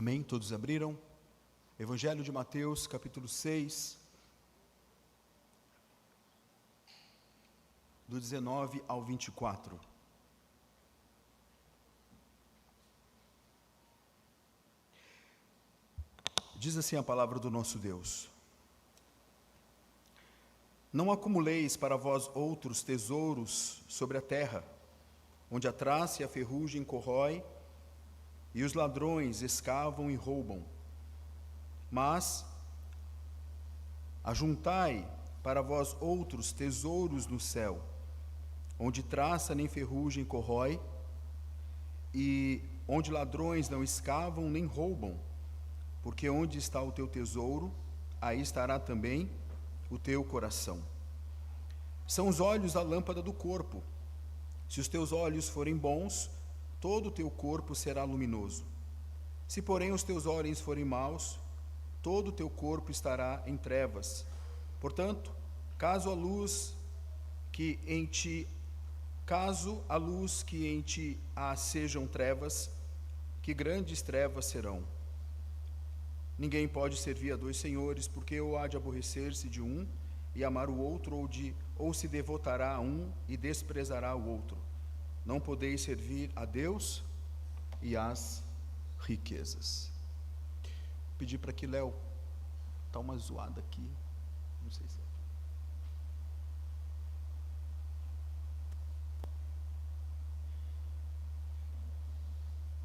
Amém? Todos abriram? Evangelho de Mateus, capítulo 6, do 19 ao 24. Diz assim a palavra do nosso Deus: Não acumuleis para vós outros tesouros sobre a terra, onde a traça e a ferrugem corrói, e os ladrões escavam e roubam. Mas ajuntai para vós outros tesouros no céu, onde traça nem ferrugem corrói, e onde ladrões não escavam nem roubam, porque onde está o teu tesouro, aí estará também o teu coração. São os olhos a lâmpada do corpo. Se os teus olhos forem bons, todo o teu corpo será luminoso. Se, porém, os teus olhos forem maus, todo o teu corpo estará em trevas. Portanto, caso a luz que em ti há sejam trevas, que grandes trevas serão. Ninguém pode servir a dois senhores, porque ou há de aborrecer-se de um e amar o outro, ou se devotará a um e desprezará o outro. Não podeis servir a Deus e às riquezas. Pedi para que Léo, está uma zoada aqui, não sei se é.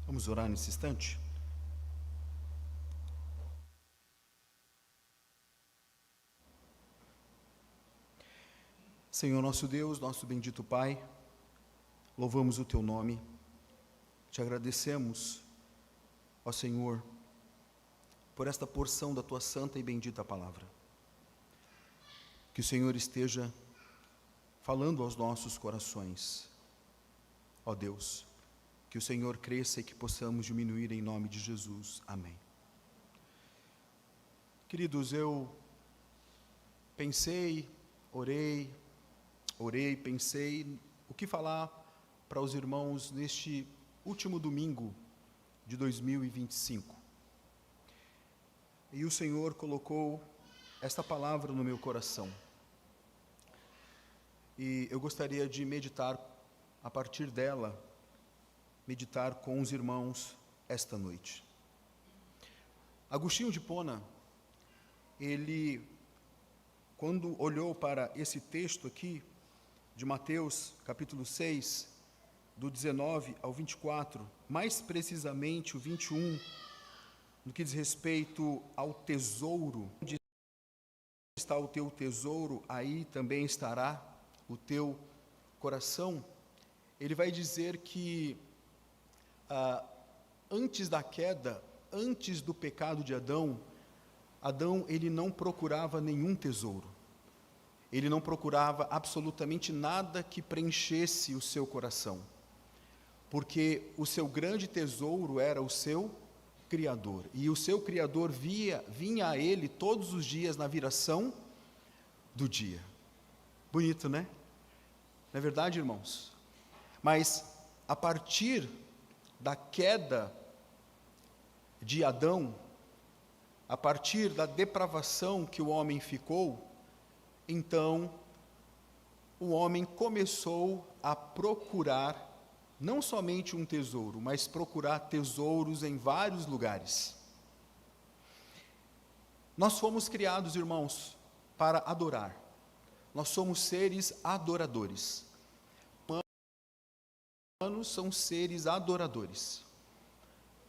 Vamos orar nesse instante? Senhor nosso Deus, nosso bendito Pai, louvamos o Teu nome, te agradecemos, ó Senhor, por esta porção da Tua santa e bendita palavra. Que o Senhor esteja falando aos nossos corações, ó Deus, que o Senhor cresça e que possamos diminuir em nome de Jesus. Amém. Queridos, eu pensei, pensei o que falar para os irmãos neste último domingo de 2025. E o Senhor colocou esta palavra no meu coração. E eu gostaria de meditar a partir dela, meditar com os irmãos esta noite. Agostinho de Hipona, ele, quando olhou para esse texto aqui, de Mateus, capítulo 6, do 19 ao 24, mais precisamente o 21, no que diz respeito ao tesouro. Onde está o teu tesouro, aí também estará o teu coração. Ele vai dizer que antes da queda, antes do pecado de Adão, ele não procurava nenhum tesouro. Ele não procurava absolutamente nada que preenchesse o seu coração, porque o seu grande tesouro era o seu Criador, e o seu Criador vinha a ele todos os dias na viração do dia. Bonito, né? Não é verdade, irmãos? Mas a partir da queda de Adão, a partir da depravação que o homem ficou, então, o homem começou a procurar, não somente um tesouro, mas procurar tesouros em vários lugares. Nós fomos criados, irmãos, para adorar. Nós somos seres adoradores. Humanos são seres adoradores.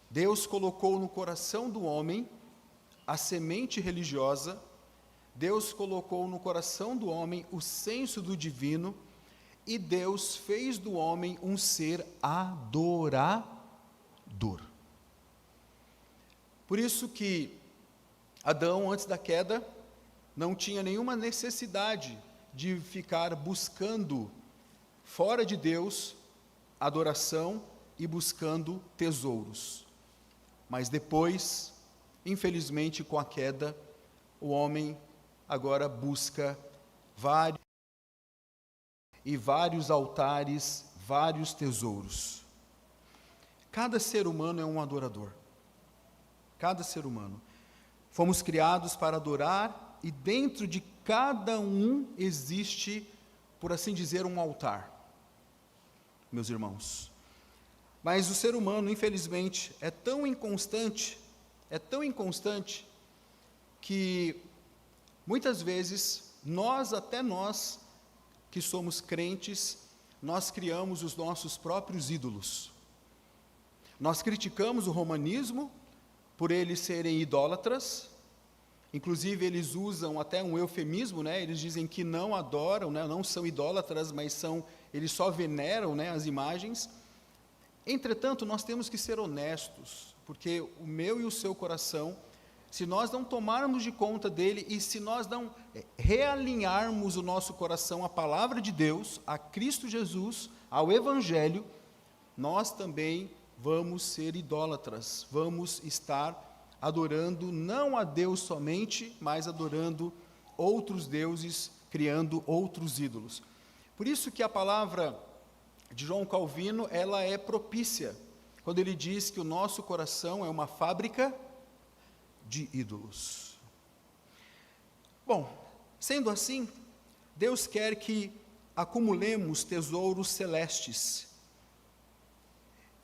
Deus colocou no coração do homem a semente religiosa. Deus colocou no coração do homem o senso do divino, e Deus fez do homem um ser adorador. Por isso que Adão, antes da queda, não tinha nenhuma necessidade de ficar buscando fora de Deus adoração e buscando tesouros. Mas depois, infelizmente, com a queda, o homem agora busca vários altares, vários tesouros. Cada ser humano é um adorador. cada ser humano. Fomos criados para adorar e dentro de cada um existe, por assim dizer, um altar, meus irmãos. Mas o ser humano, infelizmente, é tão inconstante, que muitas vezes até nós que somos crentes, nós criamos os nossos próprios ídolos. Nós criticamos o romanismo por eles serem idólatras, inclusive eles usam até um eufemismo, né? Eles dizem que não adoram, né? Não são idólatras, mas eles só veneram, né, as imagens. Entretanto, nós temos que ser honestos, porque o meu e o seu coração, se nós não tomarmos de conta dele e se nós não realinharmos o nosso coração à palavra de Deus, a Cristo Jesus, ao Evangelho, nós também vamos ser idólatras, vamos estar adorando não a Deus somente, mas adorando outros deuses, criando outros ídolos. Por isso que a palavra de João Calvino, ela é propícia, quando ele diz que o nosso coração é uma fábrica de ídolos. Bom, sendo assim, Deus quer que acumulemos tesouros celestes.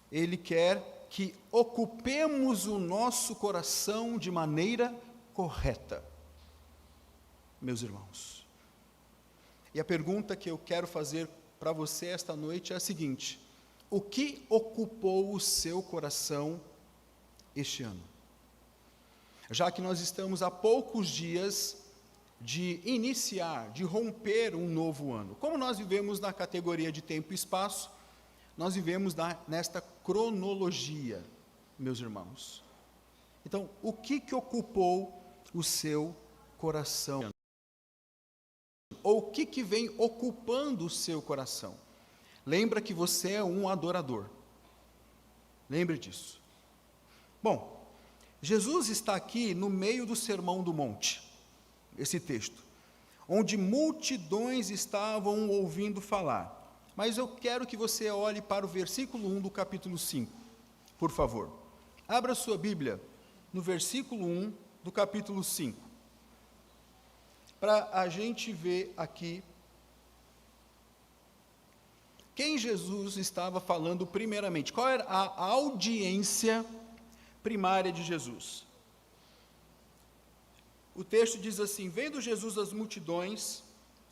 Ele quer que ocupemos o nosso coração de maneira correta, meus irmãos. E a pergunta que eu quero fazer para você esta noite é a seguinte: o que ocupou o seu coração este ano? Já que nós estamos a poucos dias de iniciar, de romper um novo ano. Como nós vivemos na categoria de tempo e espaço, nós vivemos nesta cronologia, meus irmãos. Então, o que ocupou o seu coração? Ou o que vem ocupando o seu coração? Lembra que você é um adorador. Lembre disso. Bom, Jesus está aqui no meio do Sermão do Monte, esse texto, onde multidões estavam ouvindo falar. Mas eu quero que você olhe para o versículo 1 do capítulo 5, por favor. Abra sua Bíblia no versículo 1 do capítulo 5, para a gente ver aqui quem Jesus estava falando primeiramente. Qual era a audiência primária de Jesus? O texto diz assim: vendo Jesus as multidões,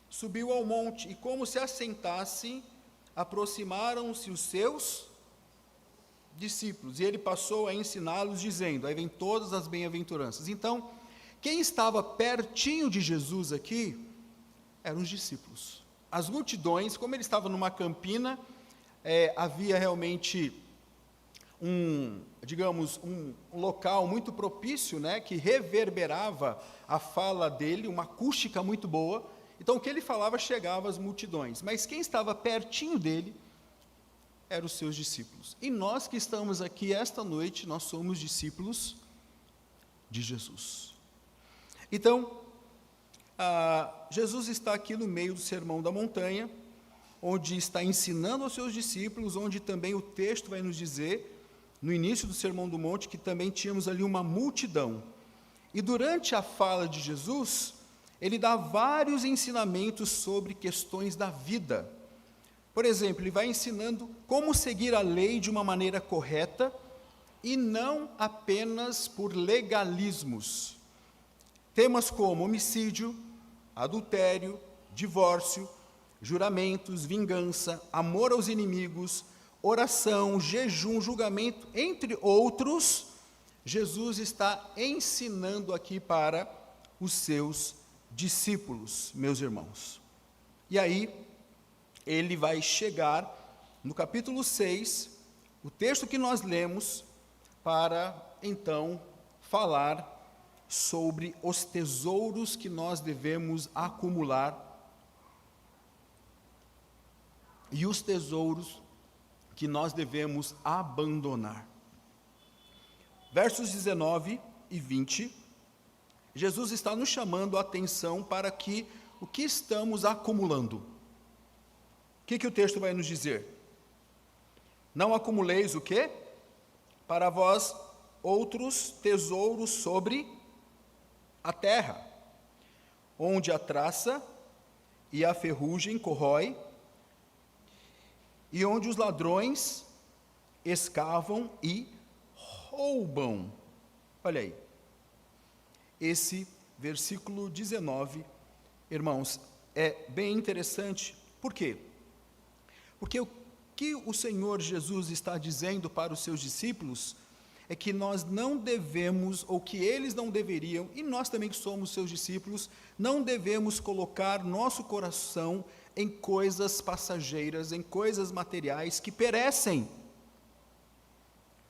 subiu ao monte, e como se assentasse, aproximaram-se os seus discípulos, e ele passou a ensiná-los, dizendo, aí vem todas as bem-aventuranças. Então, quem estava pertinho de Jesus aqui, eram os discípulos. As multidões, como ele estava numa campina, havia realmente um local muito propício, né, que reverberava a fala dele, uma acústica muito boa. Então, o que ele falava chegava às multidões, mas quem estava pertinho dele eram os seus discípulos. E nós que estamos aqui esta noite, nós somos discípulos de Jesus. Então, Jesus está aqui no meio do Sermão da Montanha, onde está ensinando aos seus discípulos, onde também o texto vai nos dizer, no início do Sermão do Monte, que também tínhamos ali uma multidão. E durante a fala de Jesus, ele dá vários ensinamentos sobre questões da vida. Por exemplo, ele vai ensinando como seguir a lei de uma maneira correta e não apenas por legalismos. Temas como homicídio, adultério, divórcio, juramentos, vingança, amor aos inimigos, oração, jejum, julgamento, entre outros, Jesus está ensinando aqui para os seus discípulos, meus irmãos. E aí, ele vai chegar no capítulo 6, o texto que nós lemos, para então falar sobre os tesouros que nós devemos acumular e os tesouros que nós devemos abandonar. Versos 19 e 20, Jesus está nos chamando a atenção para o que estamos acumulando. O que o texto vai nos dizer? Não acumuleis o quê? Para vós outros tesouros sobre a terra, onde a traça e a ferrugem corrói, e onde os ladrões escavam e roubam. Olha aí, esse versículo 19, irmãos, é bem interessante. Por quê? Porque o que o Senhor Jesus está dizendo para os seus discípulos é que nós não devemos, ou que eles não deveriam, e nós também que somos seus discípulos, não devemos colocar nosso coração em coisas passageiras, em coisas materiais que perecem,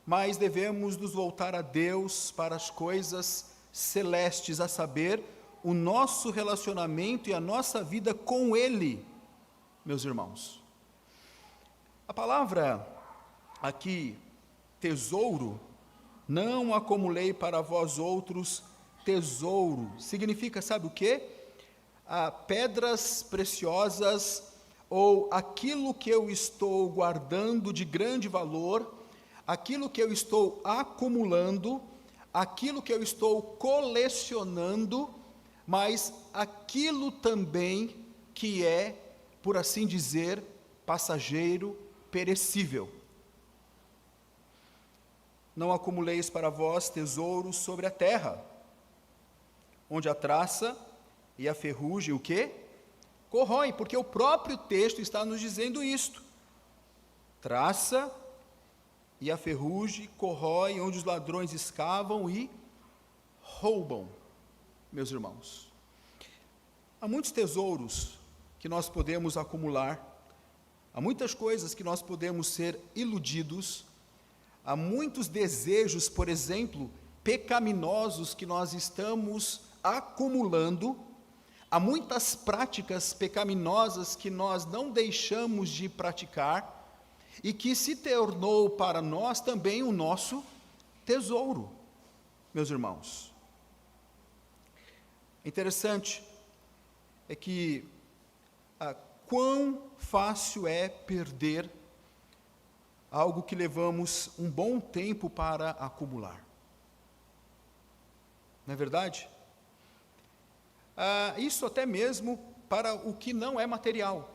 mas devemos nos voltar a Deus para as coisas celestes, a saber, o nosso relacionamento e a nossa vida com Ele, meus irmãos. A palavra aqui, tesouro, não acumulei para vós outros tesouro, significa, sabe o quê? Pedras preciosas, ou aquilo que eu estou guardando de grande valor, aquilo que eu estou acumulando, aquilo que eu estou colecionando, mas aquilo também que é, por assim dizer, passageiro, perecível. Não acumuleis para vós tesouros sobre a terra, onde a traça e a ferrugem, o quê? Corroem, porque o próprio texto está nos dizendo isto. Traça e a ferrugem corrói, onde os ladrões escavam e roubam, meus irmãos. Há muitos tesouros que nós podemos acumular, há muitas coisas que nós podemos ser iludidos, há muitos desejos, por exemplo, pecaminosos que nós estamos acumulando, há muitas práticas pecaminosas que nós não deixamos de praticar e que se tornou para nós também o nosso tesouro, meus irmãos. Interessante é que quão fácil é perder algo que levamos um bom tempo para acumular. Não é verdade? Isso até mesmo para o que não é material.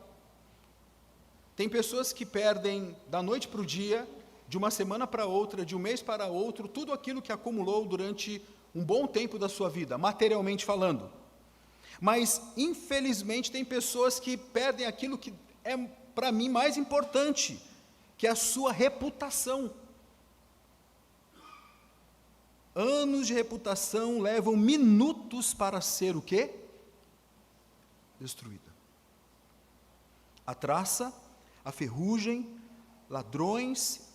Tem pessoas que perdem da noite para o dia, de uma semana para outra, de um mês para outro, tudo aquilo que acumulou durante um bom tempo da sua vida, materialmente falando. Mas, infelizmente, tem pessoas que perdem aquilo que é, para mim, mais importante, que é a sua reputação. Anos de reputação levam minutos para ser o quê? Destruída. A traça, a ferrugem, ladrões,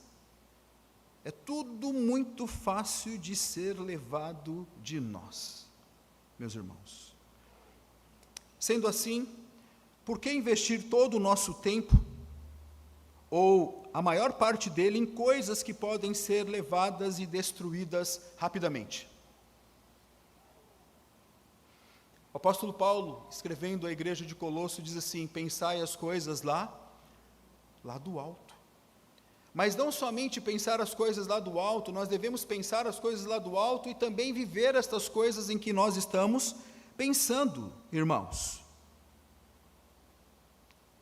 é tudo muito fácil de ser levado de nós, meus irmãos. Sendo assim, por que investir todo o nosso tempo, ou a maior parte dele, em coisas que podem ser levadas e destruídas rapidamente? O apóstolo Paulo, escrevendo à igreja de Colosso, diz assim: pensai as coisas lá do alto. Mas não somente pensar as coisas lá do alto, nós devemos pensar as coisas lá do alto e também viver estas coisas em que nós estamos pensando, irmãos.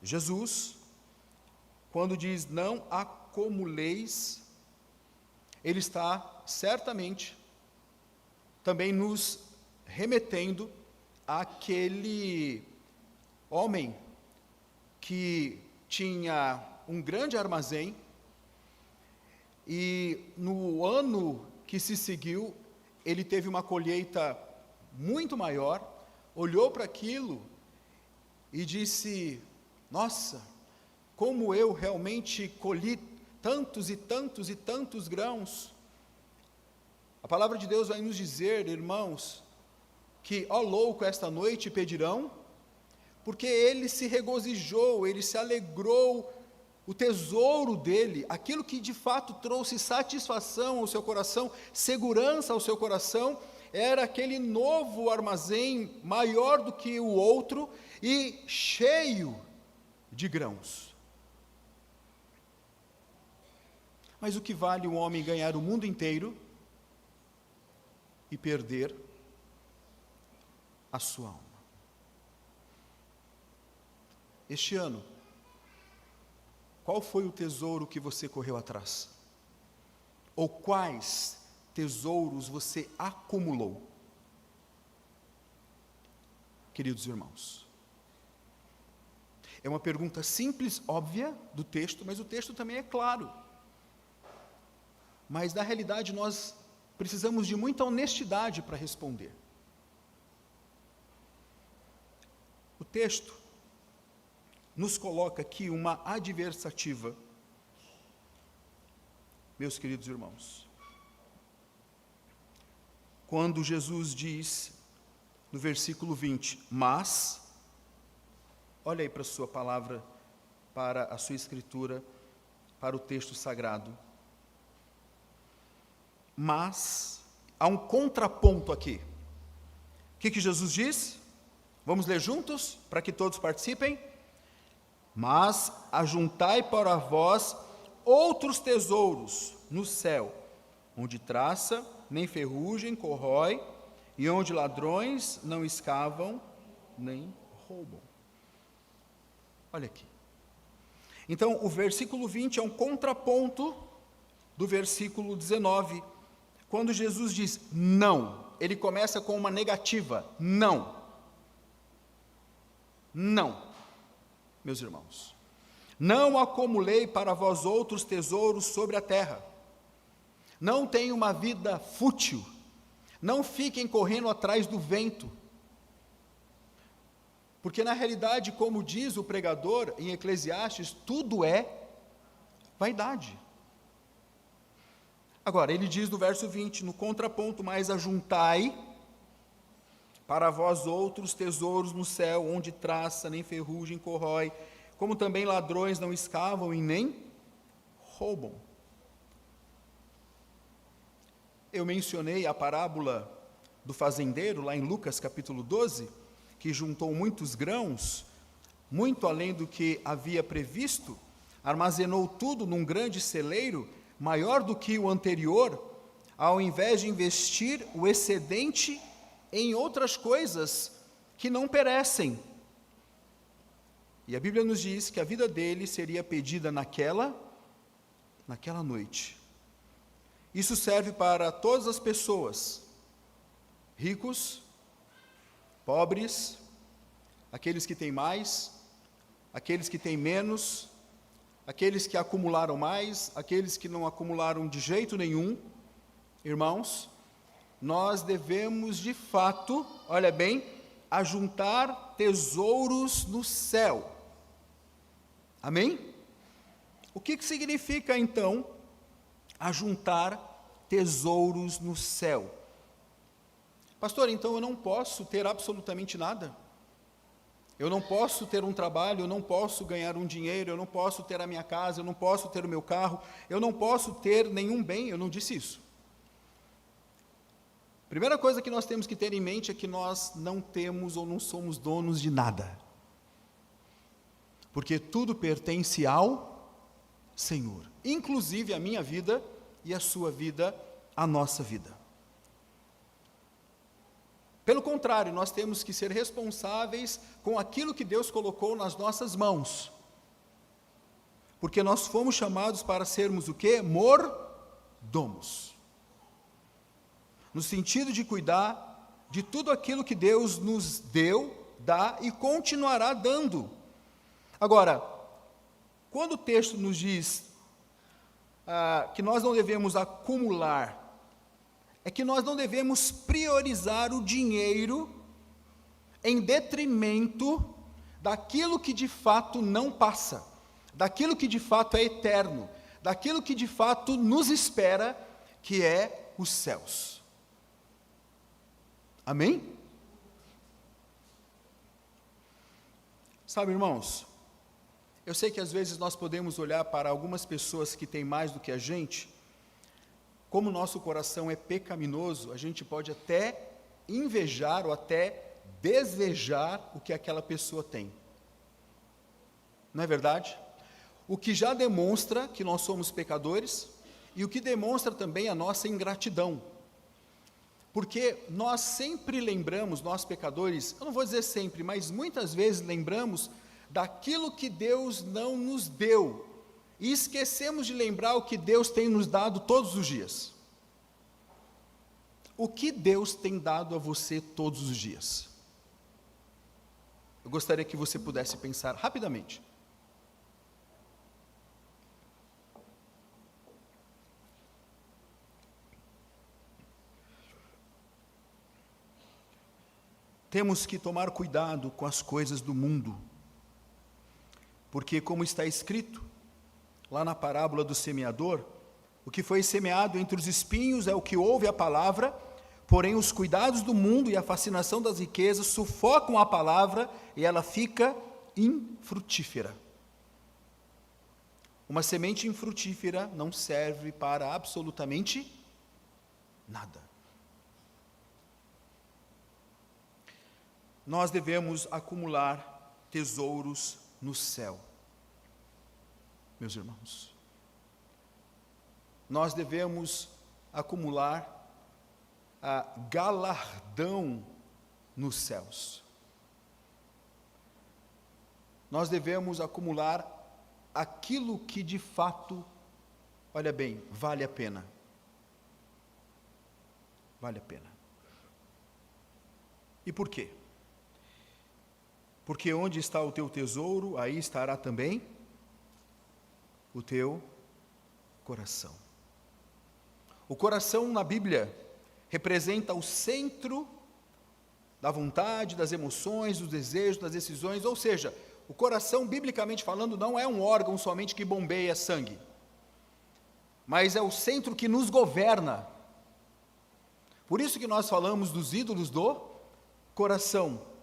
Jesus, quando diz não acumuleis, ele está certamente também nos remetendo àquele homem que tinha um grande armazém e no ano que se seguiu, ele teve uma colheita muito maior, olhou para aquilo e disse: nossa, como eu realmente colhi tantos e tantos e tantos grãos. A palavra de Deus vai nos dizer, irmãos, que, ó louco, esta noite pedirão, porque ele se regozijou, ele se alegrou, o tesouro dele, aquilo que de fato trouxe satisfação ao seu coração, segurança ao seu coração, era aquele novo armazém, maior do que o outro e cheio de grãos. Mas o que vale um homem ganhar o mundo inteiro e perder a sua alma. Este ano, qual foi o tesouro que você correu atrás? Ou quais tesouros você acumulou? Queridos irmãos, é uma pergunta simples, óbvia do texto, mas o texto também é claro. Mas na realidade nós precisamos de muita honestidade para responder. O texto nos coloca aqui uma adversativa, meus queridos irmãos. Quando Jesus diz, no versículo 20, mas, olha aí para a sua palavra, para a sua escritura, para o texto sagrado. Mas, há um contraponto aqui. O que Jesus diz? Vamos ler juntos, para que todos participem? Mas ajuntai para vós outros tesouros no céu, onde traça nem ferrugem corrói, e onde ladrões não escavam nem roubam. Olha aqui. Então, o versículo 20 é um contraponto do versículo 19, quando Jesus diz não. Ele começa com uma negativa, não. Não. Meus irmãos, não acumulei para vós outros tesouros sobre a terra. Não tenham uma vida fútil. Não fiquem correndo atrás do vento. Porque na realidade, como diz o pregador em Eclesiastes, tudo é vaidade. Agora, ele diz no verso 20, no contraponto, mas ajuntai para vós outros tesouros no céu, onde traça, nem ferrugem corrói, como também ladrões não escavam e nem roubam. Eu mencionei a parábola do fazendeiro, lá em Lucas capítulo 12, que juntou muitos grãos, muito além do que havia previsto, armazenou tudo num grande celeiro, maior do que o anterior, ao invés de investir o excedente em outras coisas que não perecem. E a Bíblia nos diz que a vida dele seria pedida naquela noite. Isso serve para todas as pessoas, ricos, pobres, aqueles que têm mais, aqueles que têm menos, aqueles que acumularam mais, aqueles que não acumularam de jeito nenhum. Irmãos, nós devemos de fato, olha bem, ajuntar tesouros no céu. Amém? O que significa então ajuntar tesouros no céu? Pastor, então eu não posso ter absolutamente nada? Eu não posso ter um trabalho, eu não posso ganhar um dinheiro, eu não posso ter a minha casa, eu não posso ter o meu carro, eu não posso ter nenhum bem? Eu não disse isso. Primeira coisa que nós temos que ter em mente é que nós não temos ou não somos donos de nada. Porque tudo pertence ao Senhor, inclusive a minha vida e a sua vida, a nossa vida. Pelo contrário, nós temos que ser responsáveis com aquilo que Deus colocou nas nossas mãos. Porque nós fomos chamados para sermos o quê? Mordomos. No sentido de cuidar de tudo aquilo que Deus nos deu, dá e continuará dando. Agora, quando o texto nos diz que nós não devemos acumular, é que nós não devemos priorizar o dinheiro em detrimento daquilo que de fato não passa, daquilo que de fato é eterno, daquilo que de fato nos espera, que é os céus. Amém? Sabe, irmãos, eu sei que às vezes nós podemos olhar para algumas pessoas que têm mais do que a gente, como o nosso coração é pecaminoso, a gente pode até invejar ou até desejar o que aquela pessoa tem. Não é verdade? O que já demonstra que nós somos pecadores e o que demonstra também a nossa ingratidão. Porque nós sempre lembramos, nós pecadores, eu não vou dizer sempre, mas muitas vezes lembramos daquilo que Deus não nos deu, e esquecemos de lembrar o que Deus tem nos dado todos os dias. O que Deus tem dado a você todos os dias? Eu gostaria que você pudesse pensar rapidamente. Temos que tomar cuidado com as coisas do mundo, porque, como está escrito lá na parábola do semeador, o que foi semeado entre os espinhos é o que ouve a palavra, porém os cuidados do mundo e a fascinação das riquezas sufocam a palavra e ela fica infrutífera. Uma semente infrutífera não serve para absolutamente nada. Nós devemos acumular tesouros no céu, meus irmãos. Nós devemos acumular galardão nos céus. Nós devemos acumular aquilo que de fato, olha bem, vale a pena. Vale a pena. E por quê? Porque onde está o teu tesouro, aí estará também o teu coração. O coração na Bíblia representa o centro da vontade, das emoções, dos desejos, das decisões, ou seja, o coração, biblicamente falando, não é um órgão somente que bombeia sangue, mas é o centro que nos governa. Por isso que nós falamos dos ídolos do coração.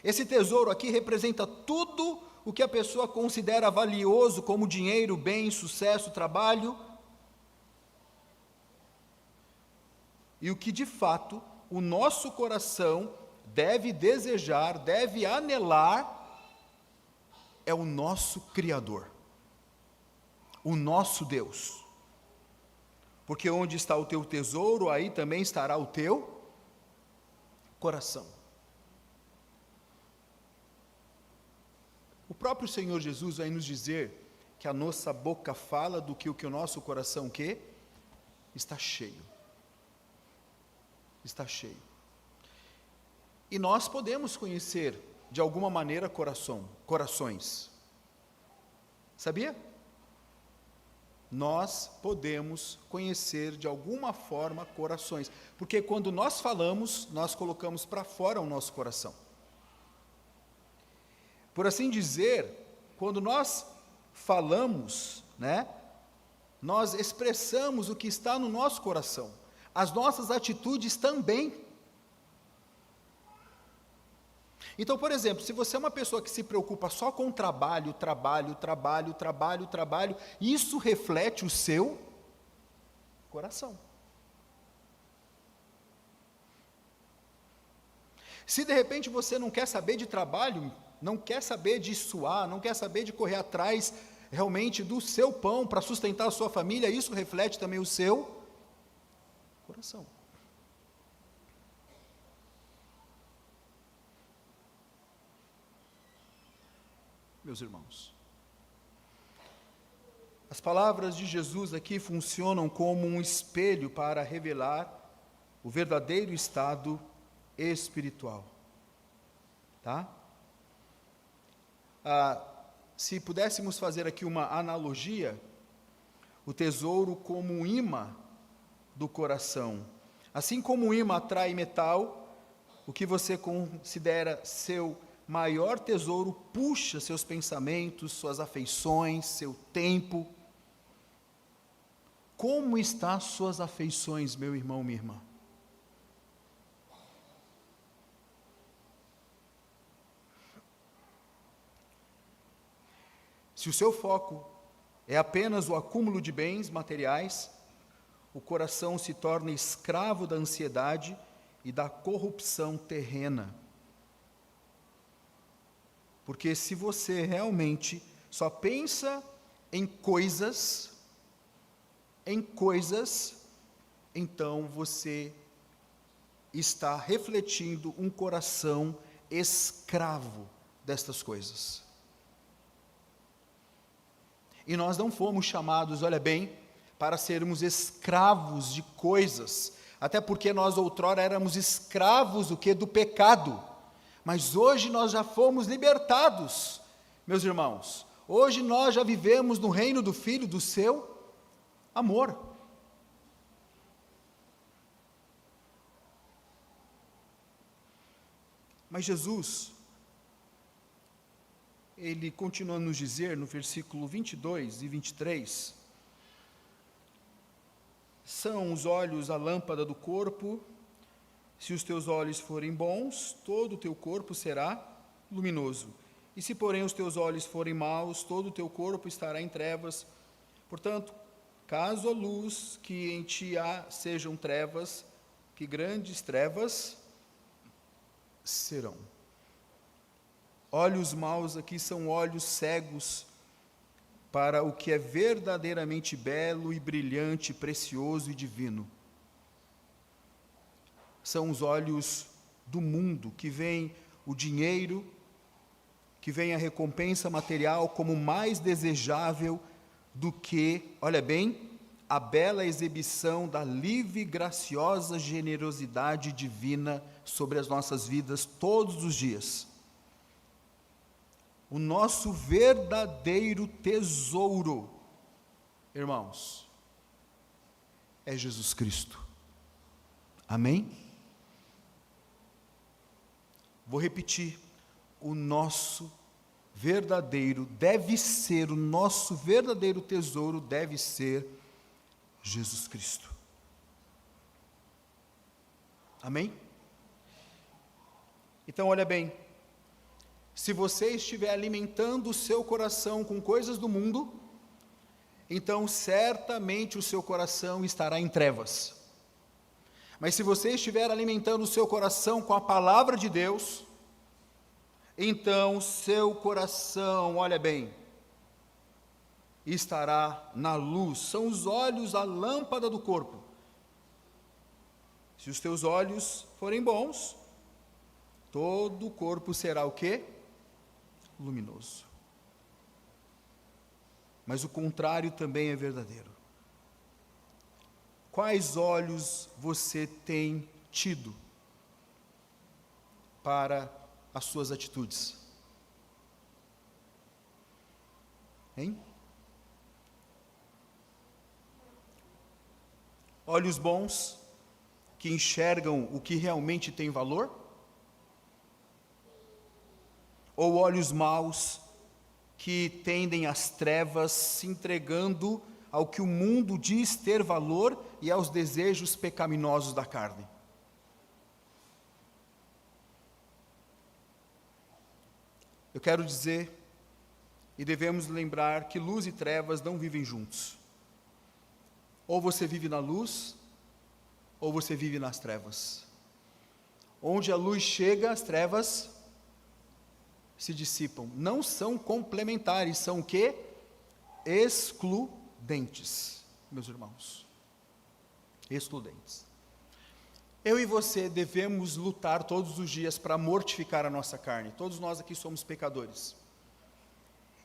Esse tesouro aqui representa tudo o que a pessoa considera valioso, como dinheiro, bem, sucesso, trabalho, e o que de fato o nosso coração deve desejar, deve anelar, é o nosso Criador, o nosso Deus. Porque onde está o teu tesouro, aí também estará o teu coração. O próprio Senhor Jesus vai nos dizer que a nossa boca fala do que o nosso coração está cheio. Está cheio. E nós podemos conhecer, de alguma maneira, corações. Sabia? Nós podemos conhecer, de alguma forma, corações. Porque quando nós falamos, nós colocamos para fora o nosso coração. Por assim dizer, quando nós falamos, nós expressamos o que está no nosso coração. As nossas atitudes também. Então, por exemplo, se você é uma pessoa que se preocupa só com trabalho, isso reflete o seu coração. Se de repente você não quer saber de trabalho, não quer saber de suar, não quer saber de correr atrás realmente do seu pão para sustentar a sua família, isso reflete também o seu coração. Meus irmãos, as palavras de Jesus aqui funcionam como um espelho para revelar o verdadeiro estado espiritual. Tá? Se pudéssemos fazer aqui uma analogia, o tesouro como um imã do coração. Assim como o imã atrai metal, o que você considera seu maior tesouro puxa seus pensamentos, suas afeições, seu tempo. Como estão suas afeições, meu irmão, minha irmã? Se o seu foco é apenas o acúmulo de bens materiais, o coração se torna escravo da ansiedade e da corrupção terrena. Porque se você realmente só pensa em coisas, então você está refletindo um coração escravo destas coisas. E nós não fomos chamados, olha bem, para sermos escravos de coisas, até porque nós outrora éramos escravos do que? Do pecado, mas hoje nós já fomos libertados, meus irmãos, hoje nós já vivemos no reino do Filho do seu amor. Mas Jesus, ele continua a nos dizer no versículo 22 e 23, são os olhos a lâmpada do corpo, se os teus olhos forem bons, todo o teu corpo será luminoso, e se porém os teus olhos forem maus, todo o teu corpo estará em trevas. Portanto, caso a luz que em ti há sejam trevas, que grandes trevas serão. Olhos maus aqui são olhos cegos para o que é verdadeiramente belo e brilhante, precioso e divino. São os olhos do mundo, que veem o dinheiro, que veem a recompensa material como mais desejável do que, olha bem, a bela exibição da livre e graciosa generosidade divina sobre as nossas vidas todos os dias. O nosso verdadeiro tesouro, irmãos, é Jesus Cristo. Amém? Vou repetir, o nosso verdadeiro tesouro deve ser Jesus Cristo. Amém? Então, olha bem, se você estiver alimentando o seu coração com coisas do mundo, então certamente o seu coração estará em trevas. Mas se você estiver alimentando o seu coração com a palavra de Deus, então seu coração, olha bem, estará na luz. São os olhos a lâmpada do corpo. Se os teus olhos forem bons, todo o corpo será o quê? Luminoso. Mas o contrário também é verdadeiro. Quais olhos você tem tido para as suas atitudes? Hein? Olhos bons que enxergam o que realmente tem valor? Ou olhos maus que tendem às trevas, se entregando ao que o mundo diz ter valor e aos desejos pecaminosos da carne? Eu quero dizer, e devemos lembrar, que luz e trevas não vivem juntos. Ou você vive na luz, ou você vive nas trevas. Onde a luz chega, as trevas se dissipam. Não são complementares, são o quê? Excludentes, meus irmãos. Excludentes. Eu e você devemos lutar todos os dias para mortificar a nossa carne. Todos nós aqui somos pecadores.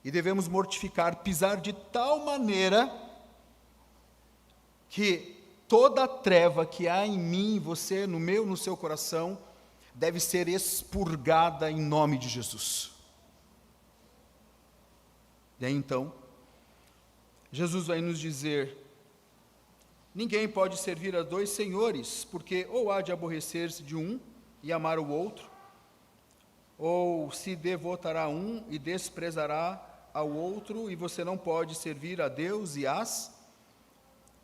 E devemos mortificar, pisar de tal maneira que toda a treva que há em mim, em você, no meu, no seu coração, deve ser expurgada em nome de Jesus. E aí então, Jesus vai nos dizer: ninguém pode servir a dois senhores, porque ou há de aborrecer-se de um e amar o outro, ou se devotará a um e desprezará ao outro, e você não pode servir a Deus e às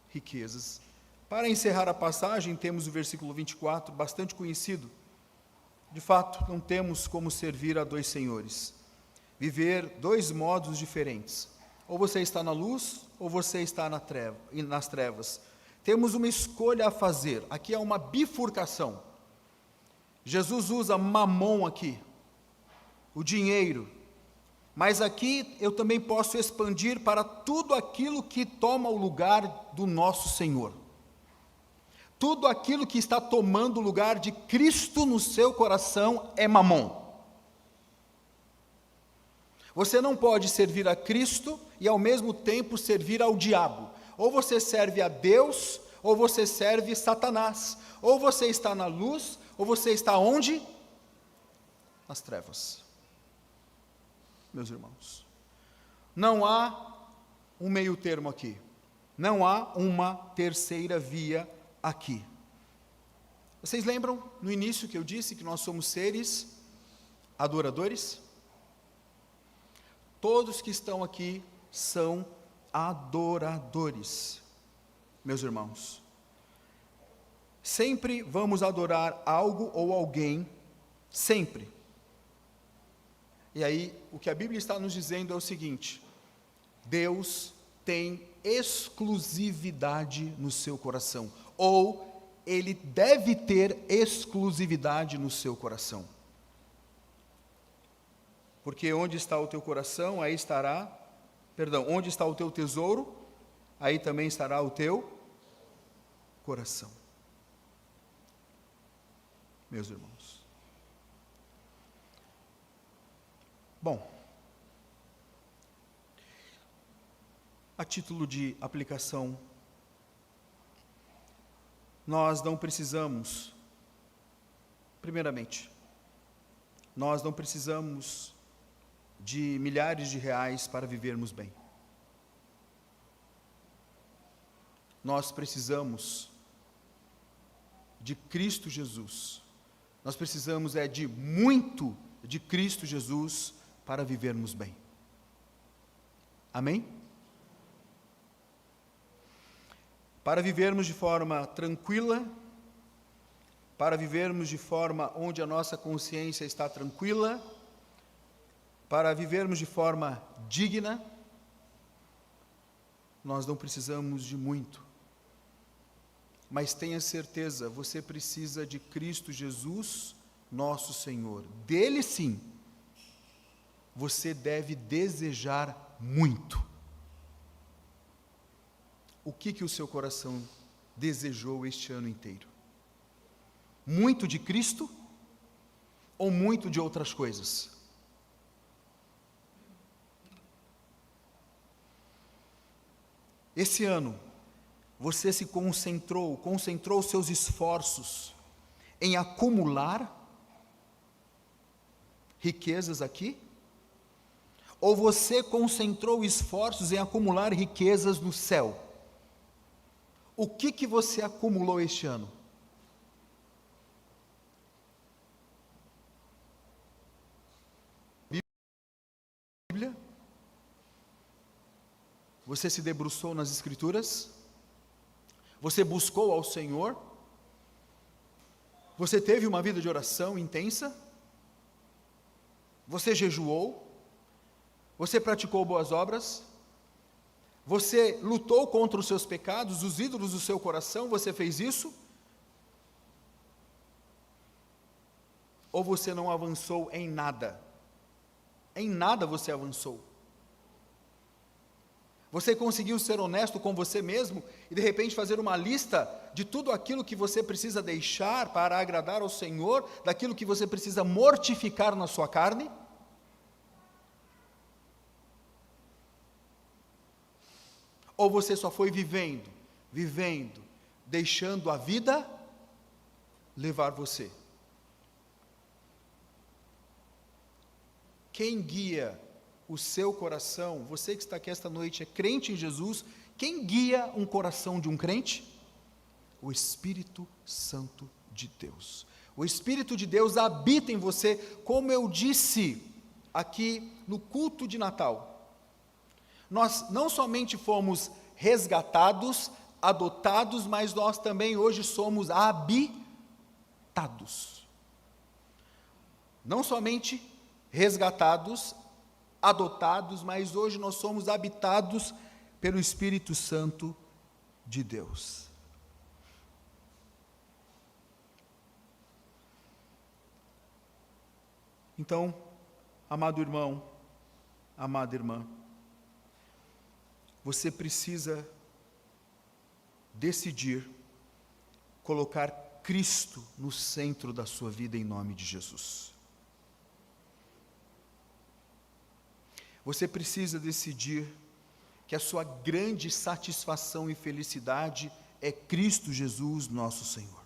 riquezas. Para encerrar a passagem, temos o versículo 24, bastante conhecido. De fato, não temos como servir a dois senhores, viver dois modos diferentes. Ou você está na luz, ou você está nas trevas. Temos uma escolha a fazer. Aqui é uma bifurcação. Jesus usa mamon aqui, o dinheiro. Mas aqui eu também posso expandir para tudo aquilo que toma o lugar do nosso Senhor. tudo aquilo que está tomando o lugar de Cristo no seu coração é mamon. Você não pode servir a Cristo e ao mesmo tempo servir ao diabo. Ou você serve a Deus, ou você serve Satanás. Ou você está na luz, ou você está onde? Nas trevas. Meus irmãos, não há um meio termo aqui. Não há uma terceira via aqui. Vocês lembram no início que eu disse que nós somos seres adoradores? Todos que estão aqui são adoradores, meus irmãos. Sempre vamos adorar algo ou alguém, sempre. E aí, o que a Bíblia está nos dizendo é o seguinte: Deus tem exclusividade no seu coração, ou Ele deve ter exclusividade no seu coração. Porque onde está o teu coração, aí estará, onde está o teu tesouro, aí também estará o teu coração. Meus irmãos. Bom, a título de aplicação, nós não precisamos, primeiramente, nós não precisamos de milhares de reais para vivermos bem. Nós precisamos de Cristo Jesus. Nós precisamos de muito de Cristo Jesus para vivermos bem. Amém? Para vivermos de forma tranquila, para vivermos de forma onde a nossa consciência está tranquila, para vivermos de forma digna, nós não precisamos de muito. Mas tenha certeza, você precisa de Cristo Jesus, nosso Senhor. Dele sim, você deve desejar muito. O que o seu coração desejou este ano inteiro? Muito de Cristo ou muito de outras coisas? Esse ano, você se concentrou seus esforços em acumular riquezas aqui? Ou você concentrou esforços em acumular riquezas no céu? O que você acumulou este ano? Bíblia? Você se debruçou nas Escrituras? Você buscou ao Senhor? Você teve uma vida de oração intensa? Você jejuou? Você praticou boas obras? Você lutou contra os seus pecados, os ídolos do seu coração? Você fez isso? Ou você não avançou em nada? Em nada você avançou. Você conseguiu ser honesto com você mesmo e de repente fazer uma lista de tudo aquilo que você precisa deixar para agradar ao Senhor, daquilo que você precisa mortificar na sua carne? Ou você só foi vivendo, deixando a vida levar você? Quem guia o seu coração, você que está aqui esta noite é crente em Jesus, quem guia um coração de um crente? O Espírito Santo de Deus. O Espírito de Deus habita em você, como eu disse aqui no culto de Natal. Nós não somente fomos resgatados, adotados, mas nós também hoje somos habitados. Não somente resgatados, adotados, mas hoje nós somos habitados pelo Espírito Santo de Deus. Então, amado irmão, amada irmã, você precisa decidir colocar Cristo no centro da sua vida, em nome de Jesus. Você precisa decidir que a sua grande satisfação e felicidade é Cristo Jesus, nosso Senhor.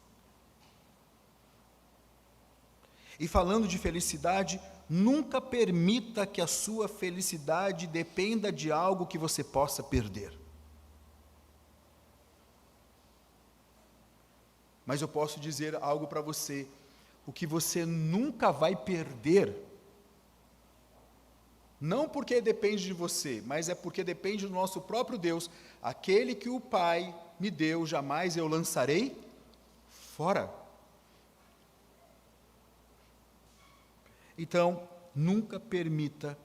E falando de felicidade, nunca permita que a sua felicidade dependa de algo que você possa perder. Mas eu posso dizer algo para você: o que você nunca vai perder, não porque depende de você, mas é porque depende do nosso próprio Deus. Aquele que o Pai me deu, jamais eu lançarei fora. Então, nunca permita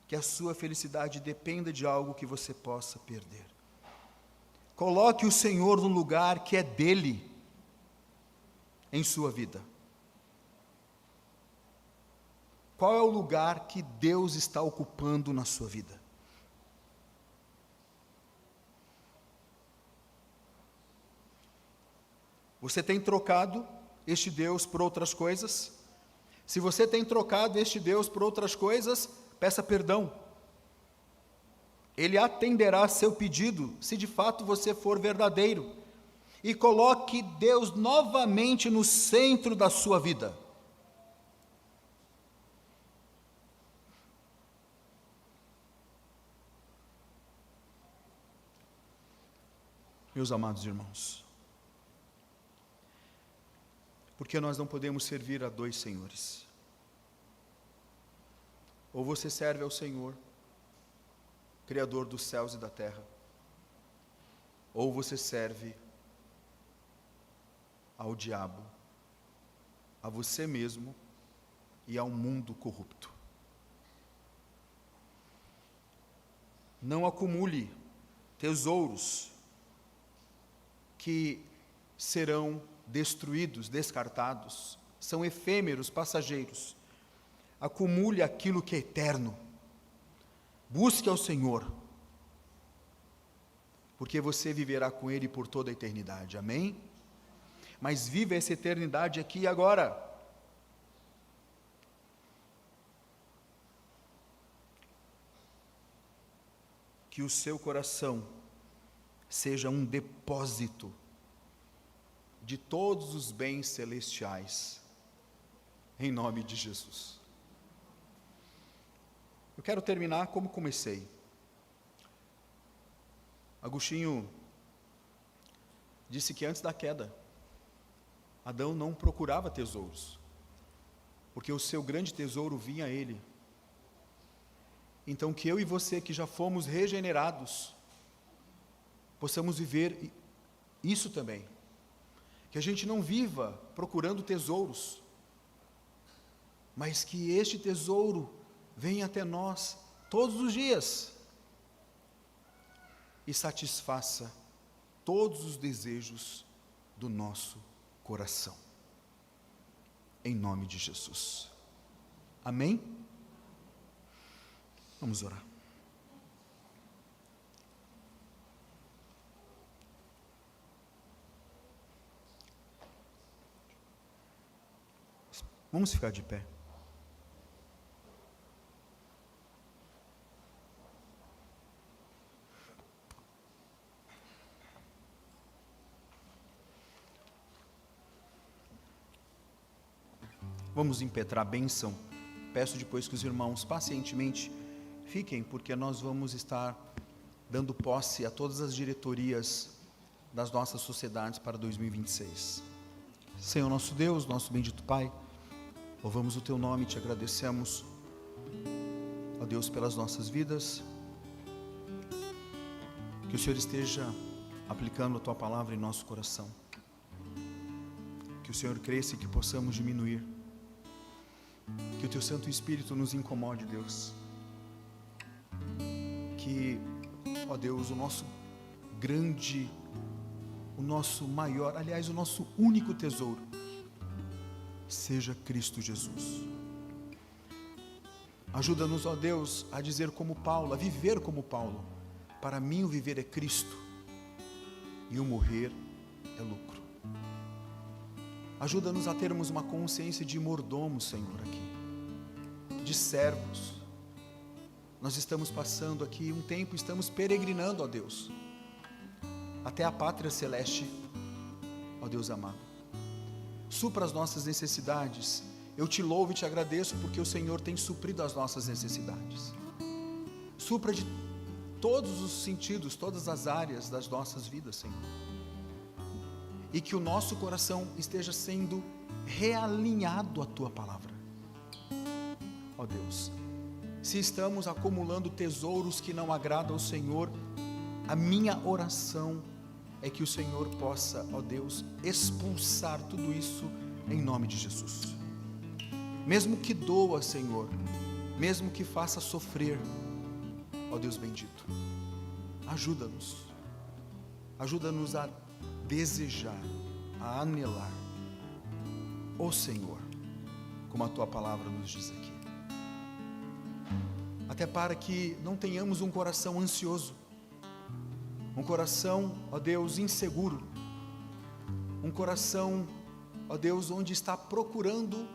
que a sua felicidade dependa de algo que você possa perder. Coloque o Senhor no lugar que é dele em sua vida. Qual é o lugar que Deus está ocupando na sua vida? Você tem trocado este Deus por outras coisas? Se você tem trocado este Deus por outras coisas, peça perdão. Ele atenderá a seu pedido, se de fato você for verdadeiro. E coloque Deus novamente no centro da sua vida. Meus amados irmãos, porque nós não podemos servir a dois senhores. Ou você serve ao Senhor, Criador dos céus e da terra, ou você serve ao diabo, a você mesmo e ao mundo corrupto. Não acumule tesouros que serão destruídos, descartados, são efêmeros, passageiros. Acumule aquilo que é eterno. Busque ao Senhor, porque você viverá com Ele por toda a eternidade, amém? Mas viva essa eternidade aqui e agora. Que o seu coração seja um depósito de todos os bens celestiais, em nome de Jesus. Eu quero terminar como comecei. Agostinho disse que antes da queda, Adão não procurava tesouros, porque o seu grande tesouro vinha a ele. Então que eu e você, que já fomos regenerados, possamos viver isso também. Que a gente não viva procurando tesouros, mas que este tesouro venha até nós todos os dias e satisfaça todos os desejos do nosso coração. Em nome de Jesus. Amém? Vamos orar. Vamos ficar de pé. Vamos impetrar a bênção. Peço depois que os irmãos pacientemente fiquem, porque nós vamos estar dando posse a todas as diretorias das nossas sociedades para 2026. Senhor nosso Deus, nosso bendito Pai, louvamos o Teu nome e Te agradecemos, ó Deus, pelas nossas vidas. Que o Senhor esteja aplicando a Tua palavra em nosso coração. Que o Senhor cresça e que possamos diminuir. Que o Teu Santo Espírito nos incomode, Deus. Que, ó Deus, o nosso grande, o nosso maior, aliás, o nosso único tesouro, seja Cristo Jesus. Ajuda-nos, ó Deus, a dizer como Paulo, a viver como Paulo. Para mim o viver é Cristo e o morrer é lucro. Ajuda-nos a termos uma consciência de mordomos, Senhor, aqui, de servos. Nós estamos passando aqui um tempo, estamos peregrinando, ó Deus, até a pátria celeste, ó Deus amado. Supra as nossas necessidades. Eu te louvo e te agradeço porque o Senhor tem suprido as nossas necessidades. Supra de todos os sentidos, todas as áreas das nossas vidas, Senhor. E que o nosso coração esteja sendo realinhado à Tua palavra. Ó Deus, se estamos acumulando tesouros que não agradam ao Senhor, a minha oração é que o Senhor possa, ó Deus, expulsar tudo isso em nome de Jesus. Mesmo que doa, Senhor, mesmo que faça sofrer, ó Deus bendito, ajuda-nos a desejar, a anelar o Senhor, como a Tua palavra nos diz aqui. Até para que não tenhamos um coração ansioso, um coração, ó Deus, inseguro, um coração, ó Deus, onde está procurando,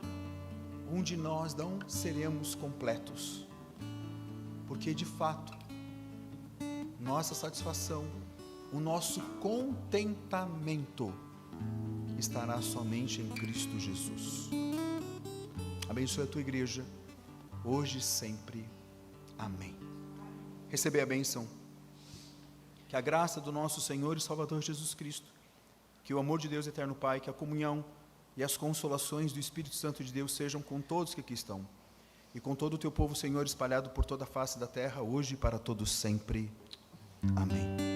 onde nós não seremos completos, porque de fato, nossa satisfação, o nosso contentamento estará somente em Cristo Jesus. Abençoe a Tua igreja, hoje e sempre. Amém. Receber a bênção. Que a graça do nosso Senhor e Salvador Jesus Cristo, que o amor de Deus eterno Pai, que a comunhão e as consolações do Espírito Santo de Deus sejam com todos que aqui estão, e com todo o Teu povo, Senhor, espalhado por toda a face da terra, hoje e para todos sempre. Amém.